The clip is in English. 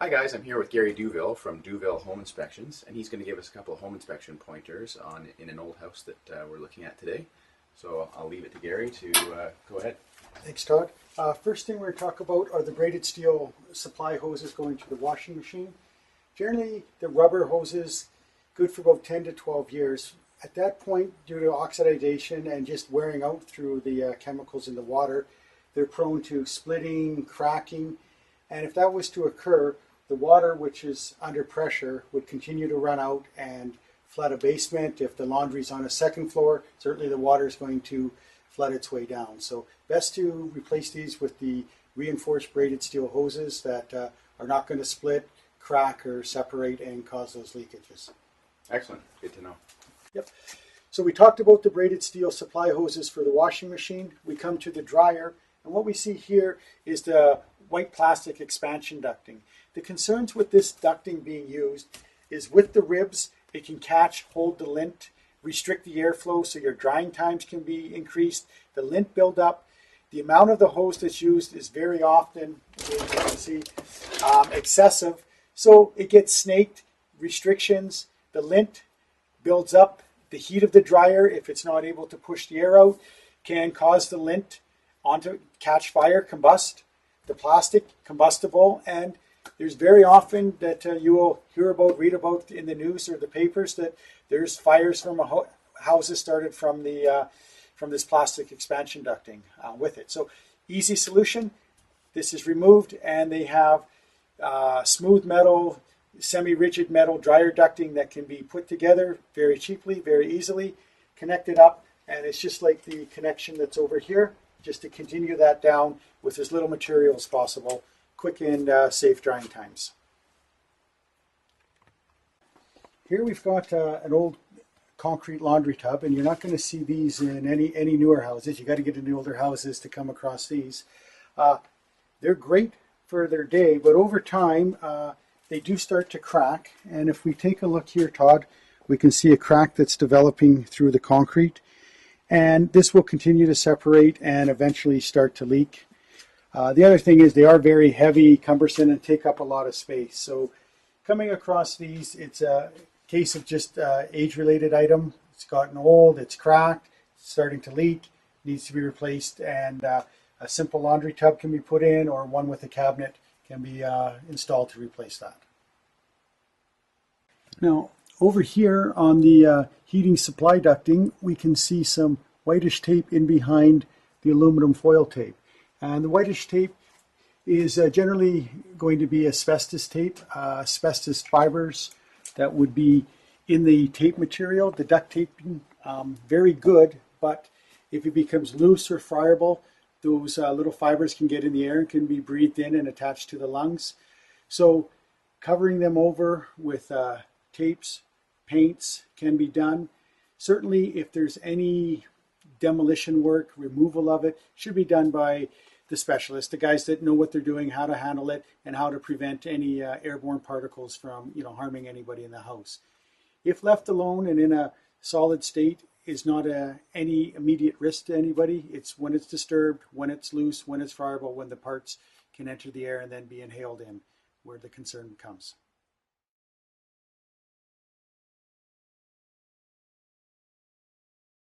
Hi guys, I'm here with Gary Duville from Duville Home Inspections, and he's going to give us a couple of home inspection pointers in an old house that we're looking at today. So I'll leave it to Gary to go ahead. Thanks, Todd. First thing we're going to talk about are the braided steel supply hoses going to the washing machine. Generally, the rubber hoses, good for about 10 to 12 years. At that point, due to oxidation and just wearing out through the chemicals in the water, they're prone to splitting, cracking, and if that was to occur, the water, which is under pressure, would continue to run out and flood a basement. If the laundry's on a second floor, certainly the water is going to flood its way down. So best to replace these with the reinforced braided steel hoses that are not going to split, crack, or separate and cause those leakages. Excellent. Good to know. Yep. So we talked about the braided steel supply hoses for the washing machine. We come to the dryer, and what we see here is the white plastic expansion ducting. The concerns with this ducting being used is with the ribs, it can catch, hold the lint, restrict the airflow so your drying times can be increased, the lint buildup. The amount of the hose that's used is very often, as you can see, excessive. So it gets snaked, restrictions, the lint builds up. The heat of the dryer, if it's not able to push the air out, can cause the lint onto catch fire, combust, the plastic combustible, and there's very often that you will hear about, read about in the news or the papers that there's fires from houses started from the from this plastic expansion ducting with it. So easy solution. This is removed, and they have smooth metal, semi-rigid metal dryer ducting that can be put together very cheaply, very easily, connected up, and it's just like the connection that's over here, just to continue that down with as little material as possible. Quick and safe drying times. Here we've got an old concrete laundry tub, and you're not going to see these in any newer houses. You got to get into older houses to come across these. They're great for their day, but over time they do start to crack. And if we take a look here, Todd, we can see a crack that's developing through the concrete, and this will continue to separate and eventually start to leak. The other thing is they are very heavy, cumbersome, and take up a lot of space. So coming across these, it's a case of just age-related item. It's gotten old, it's cracked, it's starting to leak, needs to be replaced, and a simple laundry tub can be put in, or one with a cabinet can be installed to replace that. Now, over here on the heating supply ducting, we can see some whitish tape in behind the aluminum foil tape. And the whitish tape is generally going to be asbestos tape, asbestos fibers that would be in the tape material. The duct taping, very good, but if it becomes loose or friable, those little fibers can get in the air and can be breathed in and attached to the lungs. So covering them over with tapes, paints can be done. Certainly if there's any demolition work, removal of it, should be done by the specialists, the guys that know what they're doing, how to handle it, and how to prevent any airborne particles from harming anybody in the house. If left alone and in a solid state, is not any immediate risk to anybody. It's when it's disturbed, when it's loose, when it's friable, when the parts can enter the air and then be inhaled in, where the concern comes.